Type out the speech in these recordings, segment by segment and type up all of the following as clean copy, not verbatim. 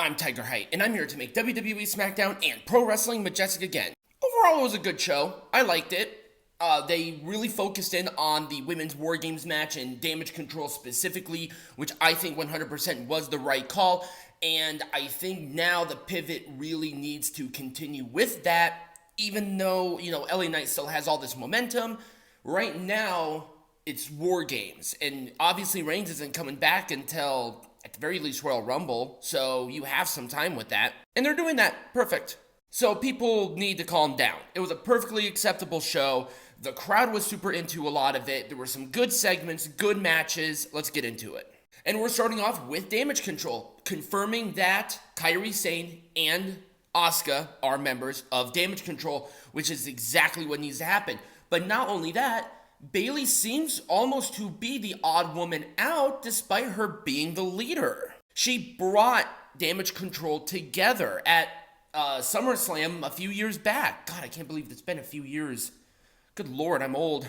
I'm Tigerhite, and I'm here to make WWE Smackdown and Pro Wrestling majestic again. Overall, it was a good show. I liked it. They really focused in on the Women's War Games match and Damage Control specifically, which I think 100% was the right call. And I think now the pivot really needs to continue with that, even though, LA Knight still has all this momentum. Right now, it's War Games, and obviously Reigns isn't coming back until, at the very least, Royal Rumble, so you have some time with that. And they're doing that perfect. So people need to calm down. It was a perfectly acceptable show. The crowd was super into a lot of it. There were some good segments, good matches. Let's get into it. And we're starting off with Damage Control, confirming that Kairi Sane and Asuka are members of Damage Control, which is exactly what needs to happen. But not only that, Bayley seems almost to be the odd woman out despite her being the leader. She brought Damage Control together at SummerSlam a few years back. God, I can't believe it's been a few years. Good Lord, I'm old.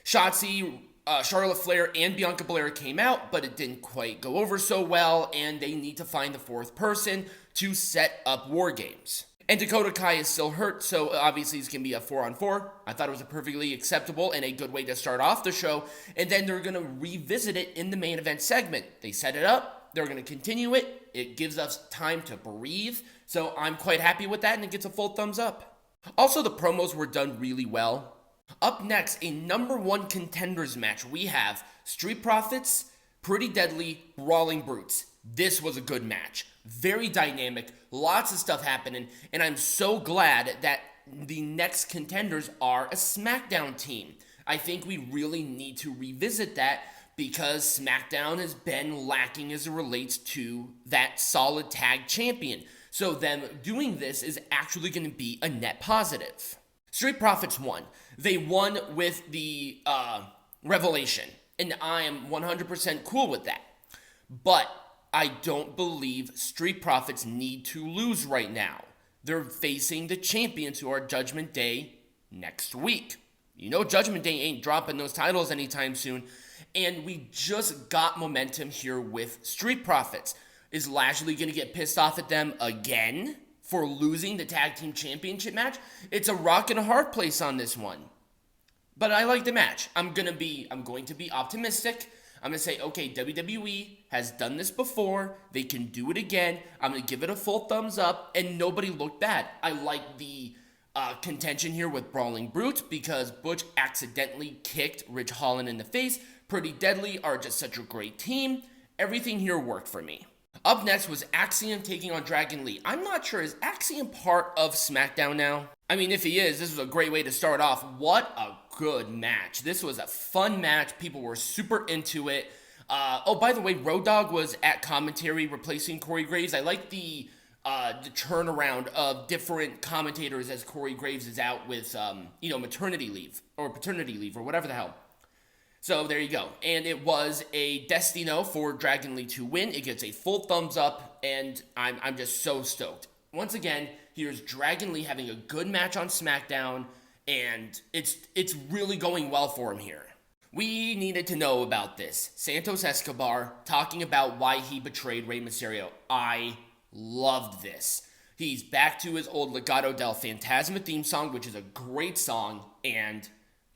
Shotzi, Charlotte Flair, and Bianca Belair came out, but it didn't quite go over so well, and they need to find the fourth person to set up War Games. And Dakota Kai is still hurt, so obviously it's going to be a 4-on-4. I thought it was a perfectly acceptable and a good way to start off the show, and then they're going to revisit it in the main event segment. They set it up, they're going to continue it, it gives us time to breathe, so I'm quite happy with that, and it gets a full thumbs up. Also, the promos were done really well. Up next, a number one contenders match. We have Street Profits, Pretty Deadly, Brawling Brutes. This was a good match. Very dynamic, lots of stuff happening, and I'm so glad that the next contenders are a SmackDown team. I think we really need to revisit that because SmackDown has been lacking as it relates to that solid tag champion. So them doing this is actually going to be a net positive. Street Profits won. They won with the Revelation, and I am 100% cool with that. But I don't believe Street Profits need to lose right now. They're facing the champions who are Judgment Day next week. You know Judgment Day ain't dropping those titles anytime soon, and we just got momentum here with Street Profits. Is Lashley going to get pissed off at them again for losing the tag team championship match? It's a rock and a hard place on this one. But I like the match. I'm going to be optimistic. I'm going to say, okay, WWE has done this before. They can do it again. I'm going to give it a full thumbs up, and nobody looked bad. I like the contention here with Brawling Brutes because Butch accidentally kicked Ridge Holland in the face. Pretty Deadly are just such a great team. Everything here worked for me. Up next was Axiom taking on Dragon Lee. I'm not sure, is Axiom part of SmackDown now? I mean, if he is, this was a great way to start off. What a good match. This was a fun match. People were super into it. Oh, by the way, Road Dogg was at commentary replacing Corey Graves. I like the turnaround of different commentators as Corey Graves is out with, maternity leave or paternity leave or whatever the hell. So there you go. And it was a destino for Dragon Lee to win. It gets a full thumbs up, and I'm just so stoked. Once again, here's Dragon Lee having a good match on SmackDown, and it's really going well for him here. We needed to know about this. Santos Escobar talking about why he betrayed Rey Mysterio. I loved this. He's back to his old Legado del Fantasma theme song, which is a great song, and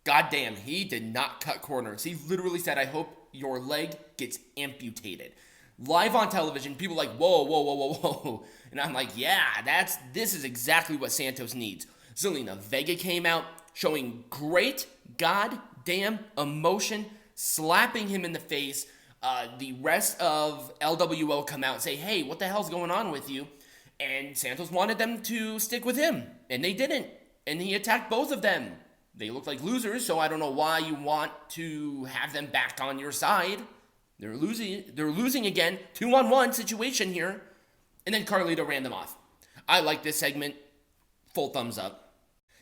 goddamn, he did not cut corners. He literally said, I hope your leg gets amputated. Live on television, people are like, whoa, whoa, whoa, whoa, whoa. And I'm like, yeah, this is exactly what Santos needs. Zelina Vega came out, showing great goddamn emotion, slapping him in the face. The rest of LWO come out and say, hey, what the hell's going on with you? And Santos wanted them to stick with him, and they didn't. And he attacked both of them. They look like losers, so I don't know why you want to have them back on your side. They're losing again. 2-on-1 situation here. And then Carlito ran them off. I like this segment. Full thumbs up.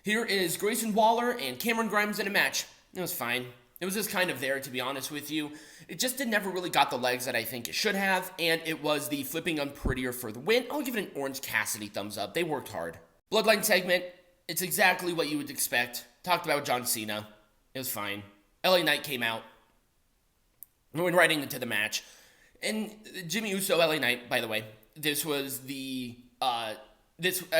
Here is Grayson Waller and Cameron Grimes in a match. It was fine. It was just kind of there, to be honest with you. It just never really got the legs that I think it should have, and it was the flipping Unprettier for the win. I'll give it an Orange Cassidy thumbs up. They worked hard. Bloodline segment. It's exactly what you would expect. Talked about John Cena. It was fine. LA Knight came out. We went right into the match. And Jimmy Uso, LA Knight, by the way, this was I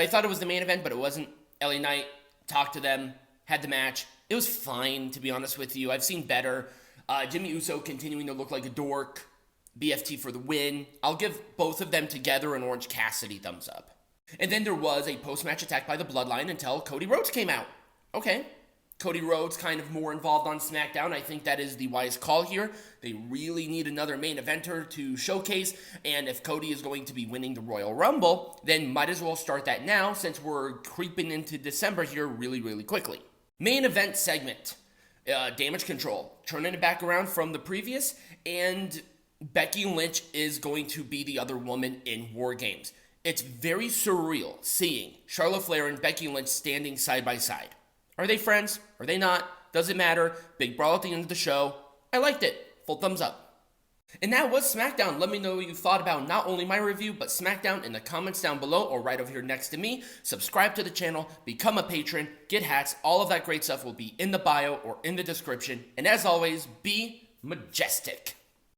thought it was the main event, but it wasn't. LA Knight talked to them, had the match. It was fine, to be honest with you. I've seen better. Jimmy Uso continuing to look like a dork. BFT for the win. I'll give both of them together an Orange Cassidy thumbs up. And then there was a post-match attack by the Bloodline until Cody Rhodes came out. Okay. Cody Rhodes kind of more involved on SmackDown. I think that is the wise call here. They really need another main eventer to showcase, and if Cody is going to be winning the Royal Rumble, then might as well start that now since we're creeping into December here really, really quickly. Main event segment. Damage Control. Turning it back around from the previous, and Becky Lynch is going to be the other woman in War Games. It's very surreal seeing Charlotte Flair and Becky Lynch standing side by side. Are they friends? Are they not? Doesn't matter. Big brawl at the end of the show. I liked it. Full thumbs up. And that was SmackDown. Let me know what you thought about not only my review, but SmackDown in the comments down below or right over here next to me. Subscribe to the channel, become a patron, get hats. All of that great stuff will be in the bio or in the description. And as always, be majestic.